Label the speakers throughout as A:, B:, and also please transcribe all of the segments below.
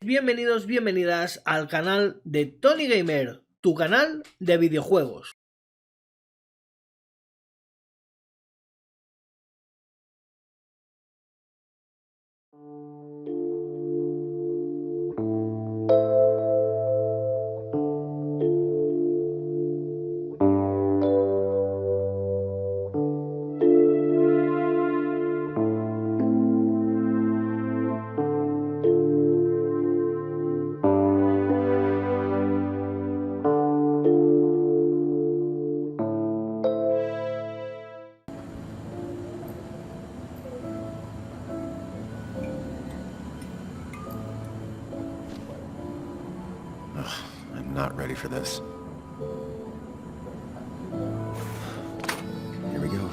A: bienvenidos, bienvenidas al canal de Tony Gamer, tu canal de videojuegos.
B: I'm not ready for this. Here we go.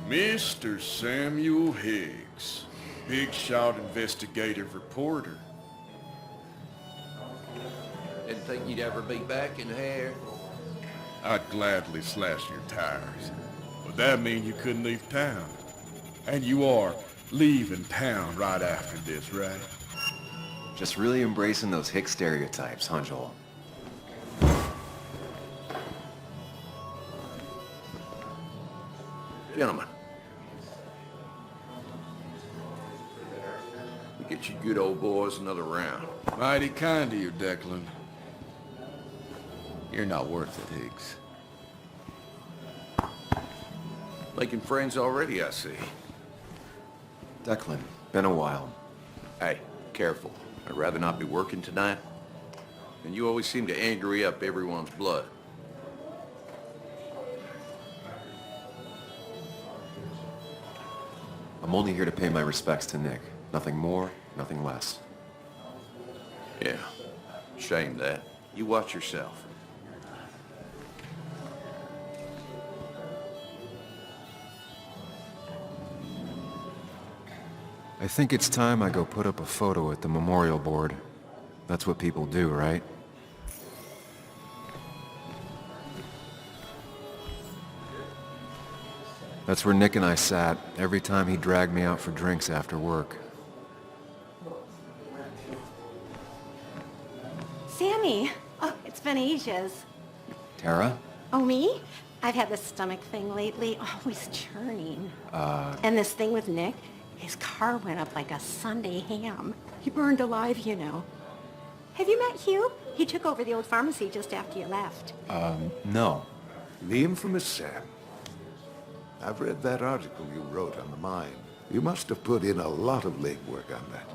C: Mr. Samuel Higgs, big shot investigative reporter.
D: Didn't think you'd ever be back in here.
C: I'd gladly slash your tires. Would that mean you couldn't leave town? And you are leaving town right after this, right?
B: Just really embracing those Hicks stereotypes, huh, Joel?
D: Gentlemen. You get you good old boys another round.
C: Mighty kind of you, Declan. You're not worth it, Higgs.
D: Making friends already, I see.
B: Declan, been a while.
D: Hey, careful. I'd rather not be working tonight. And you always seem to angry up everyone's blood.
B: I'm only here to pay my respects to Nick. Nothing more, nothing less.
D: Yeah, shame that. You watch yourself.
B: I think it's time I go put up a photo at the memorial board. That's what people do, right? That's where Nick and I sat every time he dragged me out for drinks after work.
E: Sammy! Oh, it's been ages.
B: Tara?
E: Oh, me? I've had this stomach thing lately, always churning. And this thing with Nick, his car went up like a Sunday ham. He burned alive, you know. Have you met Hugh? He took over the old pharmacy just after you left.
B: No.
F: The infamous Sam. I've read that article you wrote on the mine. You must have put in a lot of legwork on that.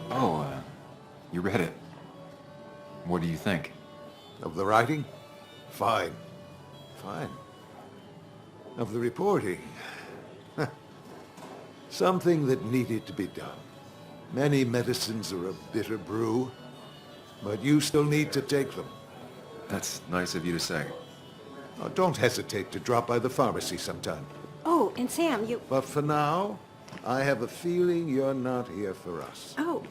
B: Oh, you read it. What do you think?
F: Of the writing? Fine. Fine. Of the reporting? Something that needed to be done. Many medicines are a bitter brew, but you still need to take them.
B: That's nice of you to say.
F: Oh, don't hesitate to drop by the pharmacy sometime.
E: Oh, and Sam, you...
F: But for now, I have a feeling you're not here for us.
E: Oh,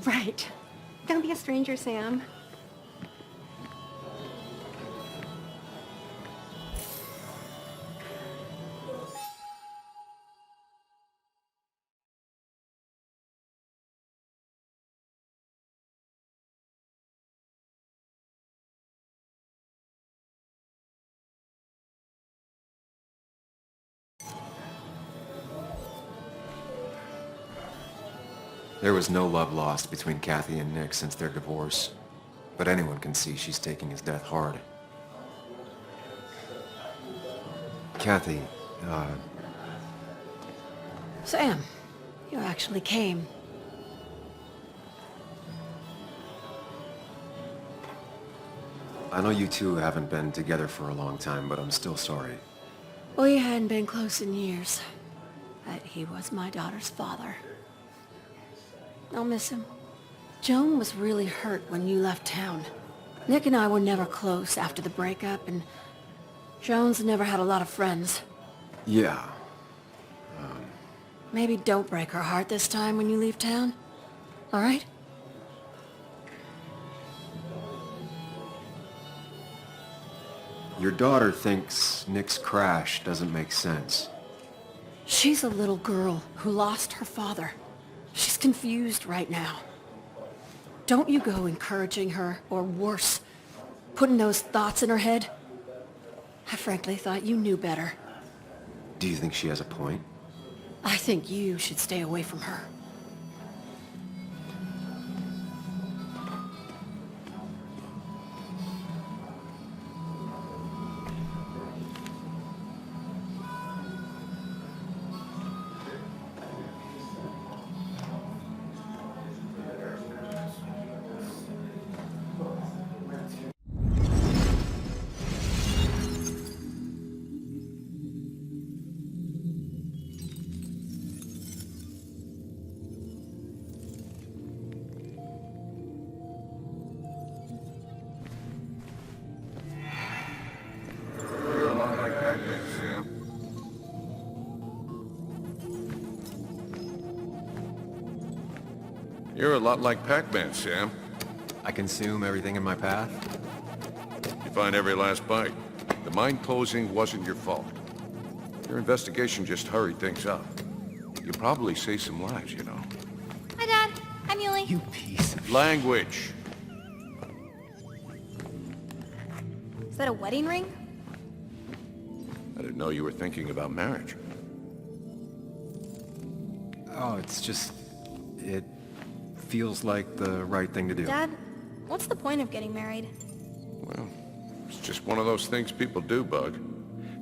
E: right. Don't be a stranger, Sam.
B: There was no love lost between Kathy and Nick since their divorce, but anyone can see she's taking his death hard. Kathy,
E: Sam, you actually came.
B: I know you two haven't been together for a long time, but I'm still sorry.
E: We hadn't been close in years, but he was my daughter's father. I'll miss him. Joan was really hurt when you left town. Nick and I were never close after the breakup, and Joan's never had a lot of friends.
B: Yeah.
E: Maybe don't break her heart this time when you leave town. All right?
B: Your daughter thinks Nick's crash doesn't make sense.
E: She's a little girl who lost her father. She's confused right now. Don't you go encouraging her, or worse, putting those thoughts in her head. I frankly thought you knew better.
B: Do you think she has a point?
E: I think you should stay away from her.
D: You're a lot like Pac-Man, Sam.
B: I consume everything in my path?
D: You find every last bite. The mine closing wasn't your fault. Your investigation just hurried things up. You probably saved some lives, you know.
G: Hi, Dad. Hi, Muley.
B: You piece of...
D: Language.
G: Is that a wedding ring?
D: I didn't know you were thinking about marriage.
B: Oh, it's just... It feels like the right thing to do.
G: Dad, what's the point of getting married?
D: Well, it's just one of those things people do, Bug.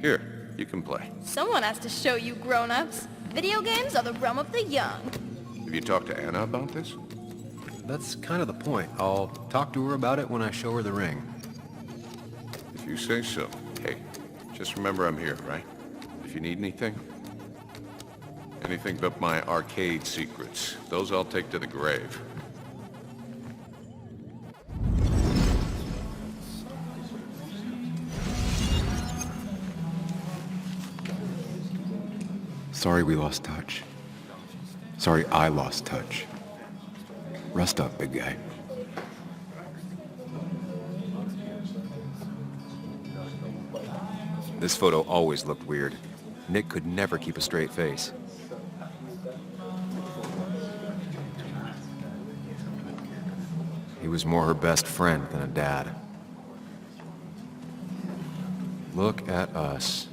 D: Here, you can play.
G: Someone has to show you grown-ups. Video games are the realm of the young.
D: Have you talked to Anna about this?
B: That's kind of the point. I'll talk to her about it when I show her the ring.
D: If you say so. Hey, just remember I'm here, right? If you need anything. Anything but my arcade secrets. Those I'll take to the grave.
B: Sorry we lost touch. Sorry I lost touch. Rest up, big guy. This photo always looked weird. Nick could never keep a straight face. He was more her best friend than a dad. Look at us.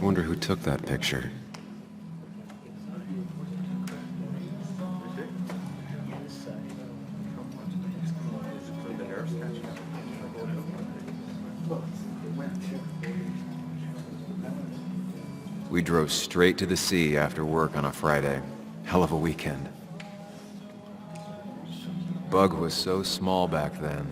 B: Wonder who took that picture. We drove straight to the sea after work on a Friday. Hell of a weekend. Bug was so small back then.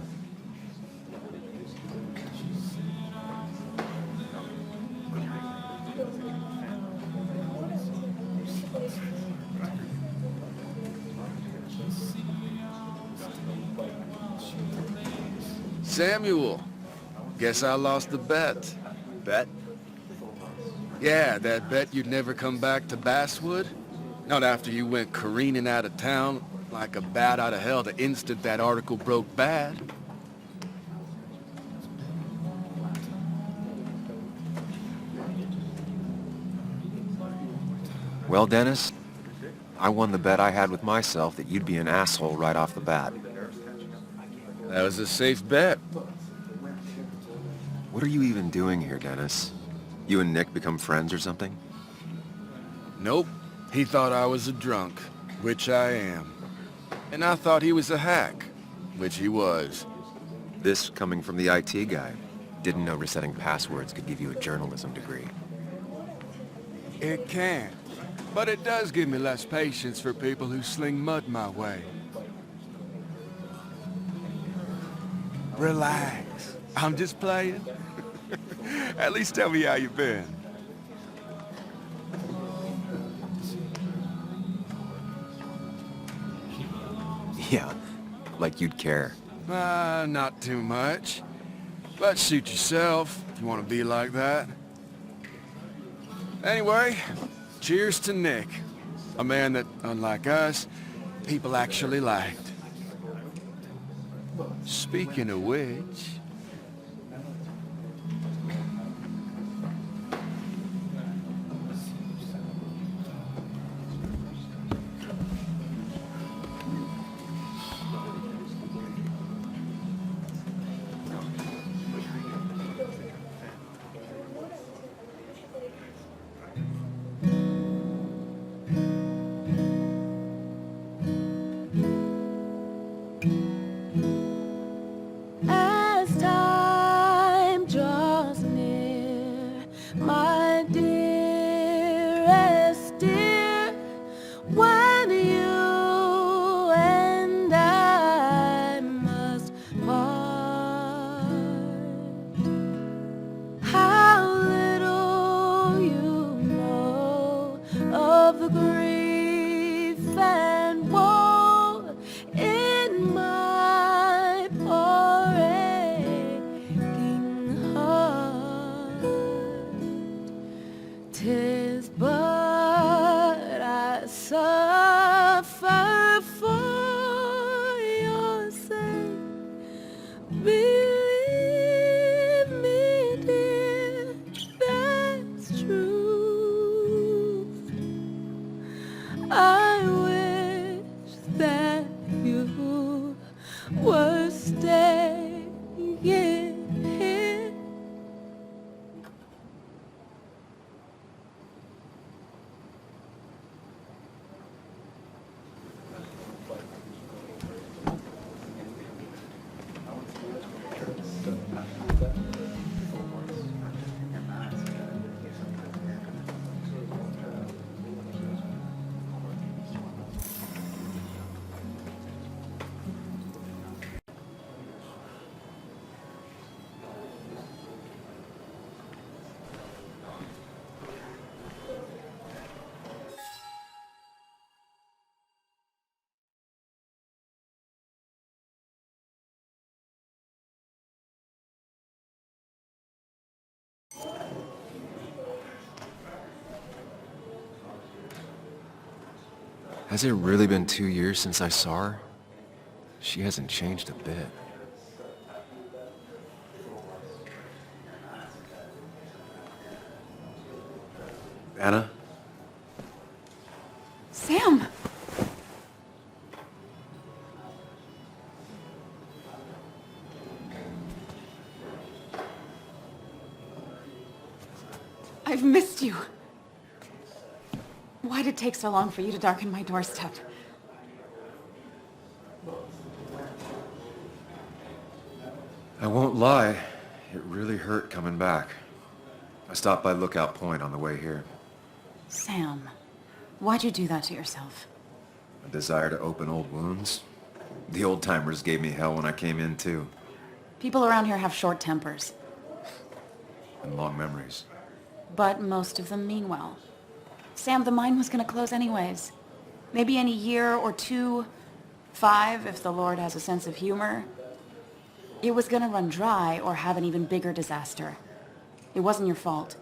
H: Samuel, guess I lost the bet.
B: Bet?
H: Yeah, that bet you'd never come back to Basswood? Not after you went careening out of town like a bat out of hell the instant that article broke bad.
B: Well, Dennis, I won the bet I had with myself that you'd be an asshole right off the bat.
H: That was a safe bet.
B: What are you even doing here, Dennis? You and Nick become friends or something?
H: Nope. He thought I was a drunk, which I am. And I thought he was a hack, which he was.
B: This coming from the IT guy. Didn't know resetting passwords could give you a journalism degree.
H: It can. But it does give me less patience for people who sling mud my way. Relax. I'm just playing. At least tell me how you been.
B: Yeah, like you'd care.
H: Not too much. But suit yourself, if you want to be like that. Anyway, cheers to Nick. A man that, unlike us, people actually liked. Speaking of which...
I: As time draws near, my dearest dear, when you and I must part, how little you know of the grief and woe in my poor aching heart. 'Tis but I suffer for your sake. Believe me, dear, that's truth. I wish that you were staying here.
B: Has it really been 2 years since I saw her? She hasn't changed a bit. Anna?
E: Sam! I've missed you. Why'd it take so long for you to darken my doorstep?
B: I won't lie, it really hurt coming back. I stopped by Lookout Point on the way here.
E: Sam, why'd you do that to yourself?
B: A desire to open old wounds. The old-timers gave me hell when I came in, too.
E: People around here have short tempers,
B: And long memories.
E: but most of them mean well. Sam, the mine was gonna close anyways. Maybe in a year or 2, 5, if the Lord has a sense of humor. It was gonna run dry or have an even bigger disaster. It wasn't your fault.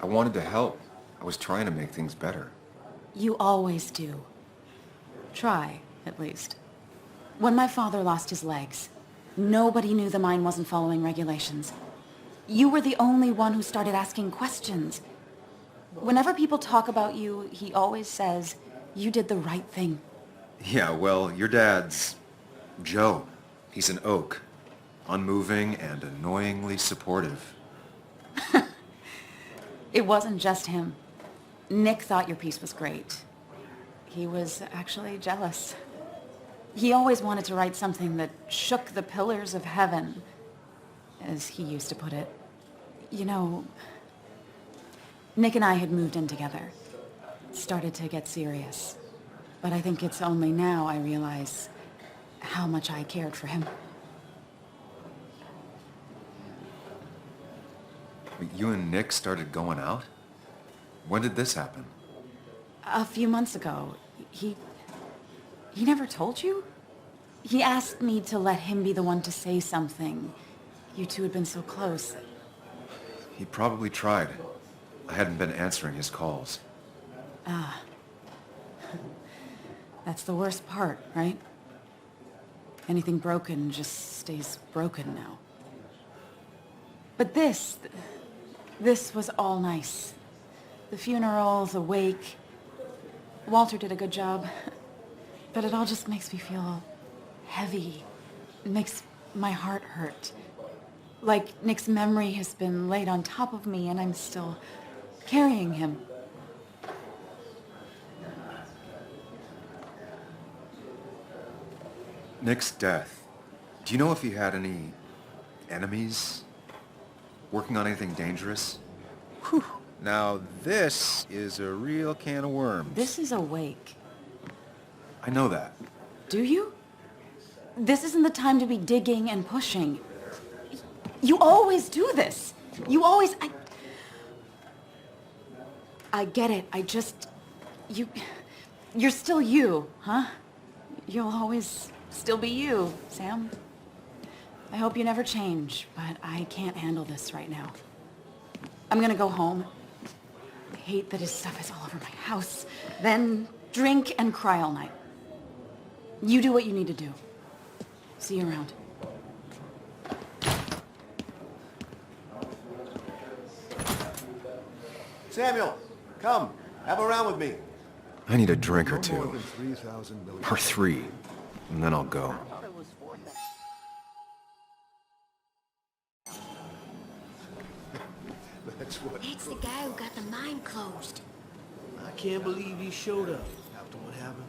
B: I wanted to help. I was trying to make things better.
E: You always do. Try, at least. When my father lost his legs, nobody knew the mine wasn't following regulations. You were the only one who started asking questions. Whenever people talk about you, he always says, you did the right thing.
B: Yeah, well, your dad's... Joe. He's an oak. Unmoving and annoyingly supportive.
J: It wasn't just him. Nick thought your piece was great. He was actually jealous. He always wanted to write something that shook the pillars of heaven, as he used to put it. You know, Nick and I had moved in together. Started to get serious. But I think it's only now I realize how much I cared for him.
B: You and Nick started going out? When did this happen?
J: A few months ago, he never told you? He asked me to let him be the one to say something. You two had been so close.
B: He probably tried. I hadn't been answering his calls.
J: Ah. That's the worst part, right? Anything broken just stays broken now. But this was all nice. The funeral, the wake. Walter did a good job. But it all just makes me feel heavy. It makes my heart hurt. Like Nick's memory has been laid on top of me and I'm still carrying him.
B: Nick's death. Do you know if he had any enemies? Working on anything dangerous?
K: Whew. Now this is a real can of worms.
J: This is a wake.
B: I know that.
J: Do you? This isn't the time to be digging and pushing. You always do this. You always... I get it. I just... You're still you, huh? You'll always still be you, Sam. I hope you never change, but I can't handle this right now. I'm gonna go home. I hate that his stuff is all over my house. Then drink and cry all night. You do what you need to do. See you around.
F: Samuel, come. Have a round with me.
B: I need a drink or
F: No more
B: two.
F: than 3,000 million.
B: Or 3. And then I'll go.
F: That's what...
L: It's the guy who got the mine closed.
A: I can't believe he showed up after what happened.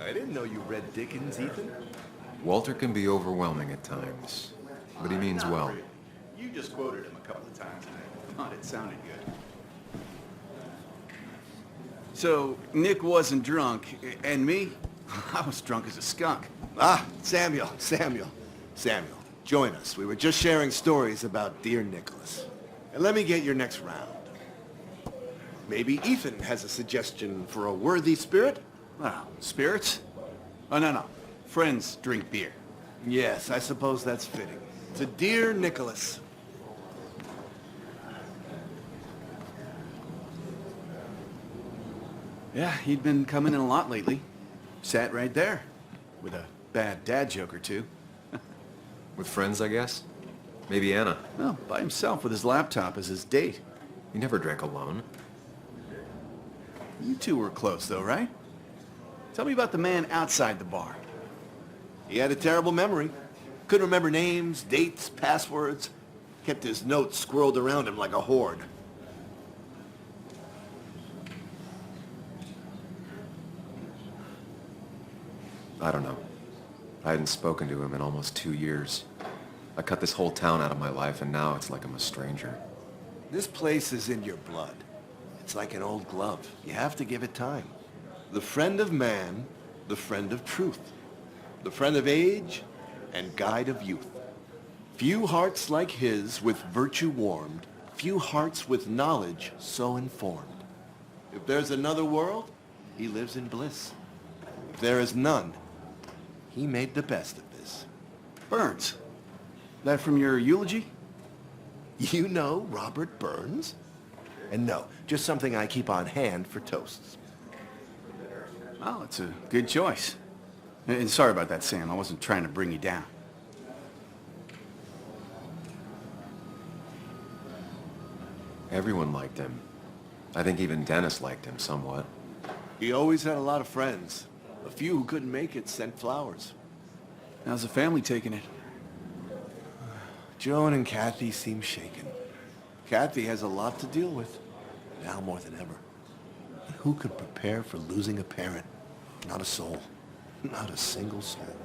F: I didn't know you read Dickens, Ethan.
B: Walter can be overwhelming at times, but he means well.
M: You just quoted him a couple of times. I thought it sounded good. So, Nick wasn't drunk, and me? I was drunk as a skunk.
F: Ah, Samuel, join us. We were just sharing stories about dear Nicholas. And let me get your next round. Maybe Ethan has a suggestion for a worthy spirit?
M: Wow, spirits? Oh, no. Friends drink beer.
F: Yes, I suppose that's fitting. To dear Nicholas.
M: Yeah, he'd been coming in a lot lately. Sat right there, with a bad dad joke or two.
B: With friends, I guess? Maybe Anna.
M: Well, by himself with his laptop as his date.
B: He never drank alone.
M: You two were close, though, right? Tell me about the man outside the bar.
F: He had a terrible memory. Couldn't remember names, dates, passwords. Kept his notes squirreled around him like a hoard.
B: I don't know. I hadn't spoken to him in almost 2 years. I cut this whole town out of my life, and now it's like I'm a stranger.
F: This place is in your blood. It's like an old glove. You have to give it time. The friend of man, the friend of truth. The friend of age, and guide of youth. Few hearts like his with virtue warmed, few hearts with knowledge so informed. If there's another world, he lives in bliss. If there is none, he made the best of this.
M: Burns. That from your eulogy?
F: You know Robert Burns? And no, just something I keep on hand for toasts.
M: Oh, it's a good choice. And sorry about that, Sam. I wasn't trying to bring you down.
B: Everyone liked him. I think even Dennis liked him somewhat.
F: He always had a lot of friends. A few who couldn't make it sent flowers.
M: How's the family taking it?
F: Joan and Kathy seem shaken. Kathy has a lot to deal with, now more than ever. And who could prepare for losing a parent? Not a soul. Not a single soul.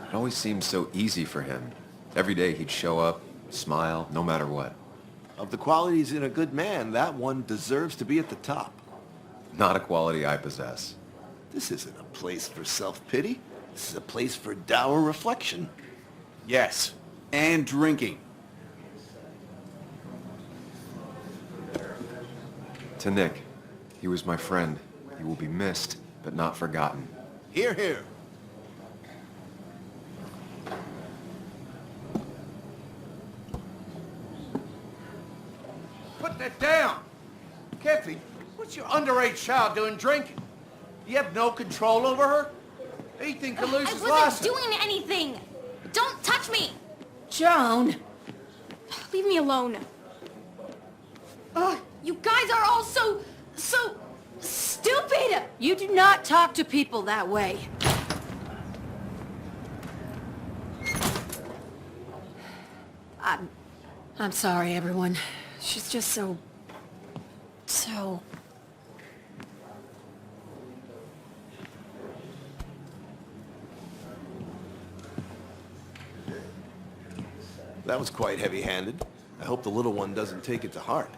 B: It always seemed so easy for him. Every day he'd show up, smile, no matter what.
F: Of the qualities in a good man, that one deserves to be at the top.
B: Not a quality I possess.
F: This isn't a place for self-pity. This is a place for dour reflection.
M: Yes, and drinking.
B: To Nick, he was my friend. He will be missed, but not forgotten.
F: Hear, hear.
N: Put that down! Kathy, what's your underage child doing drinking? You have no control over her? Anything could lose his
L: I
N: license.
L: wasn't doing anything! Don't touch me!
E: Joan!
G: Leave me alone. You guys are all so stupid!
E: You do not talk to people that way. I'm sorry, everyone. She's just so...
F: That was quite heavy-handed. I hope the little one doesn't take it to heart.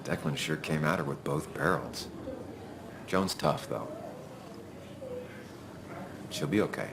B: Declan sure came at her with both barrels. Joan's tough, though. She'll be okay.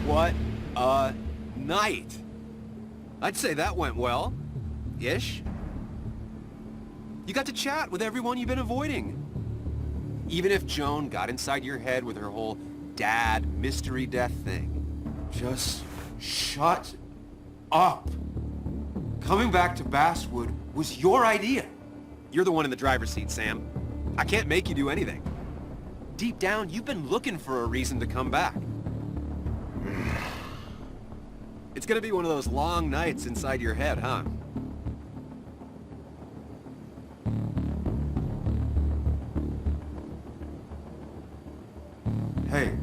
K: What a night! I'd say that went well. Ish. You got to chat with everyone you've been avoiding. Even if Joan got inside your head with her whole dad mystery death thing. Just shut up. Coming back to Basswood was your idea. You're the one in the driver's seat, Sam. I can't make you do anything. Deep down, you've been looking for a reason to come back. It's gonna be one of those long nights inside your head, huh? Hey,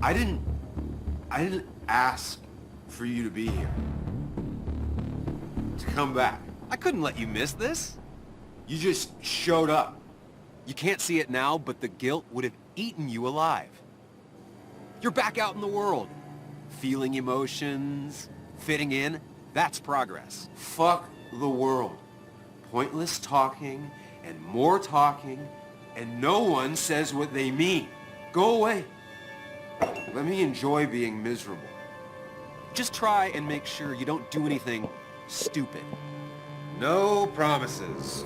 K: I didn't ask for you to be here. To come back. I couldn't let you miss this. You just showed up. You can't see it now, but the guilt would have eaten you alive. You're back out in the world. Feeling emotions, fitting in, that's progress. Fuck the world. Pointless talking, and more talking, and no one says what they mean. Go away. Let me enjoy being miserable. Just try and make sure you don't do anything stupid. No promises.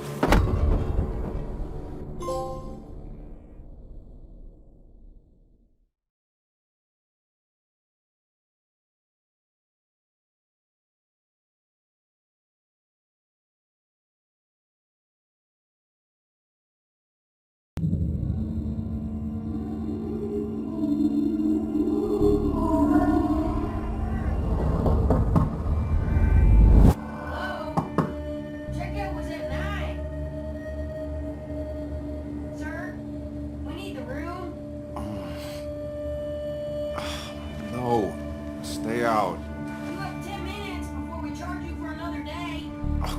K: Stay out.
L: You have 10 minutes before we charge you for another day.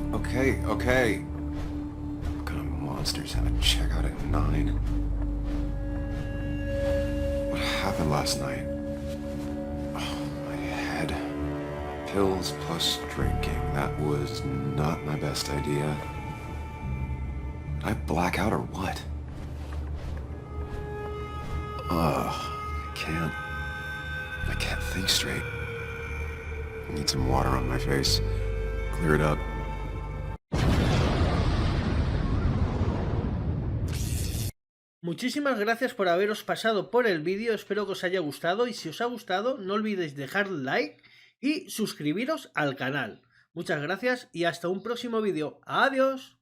B: Okay. What kind of monsters have a checkout at 9? What happened last night? Oh, my head. pills plus drinking. That was not my best idea. Did I black out or what? I can't think straight. I need some water on my face. Clear it up.
A: Muchísimas gracias por haberos pasado por el vídeo, espero que os haya gustado y si os ha gustado no olvidéis dejar like y suscribiros al canal. Muchas gracias y hasta un próximo vídeo. ¡Adiós!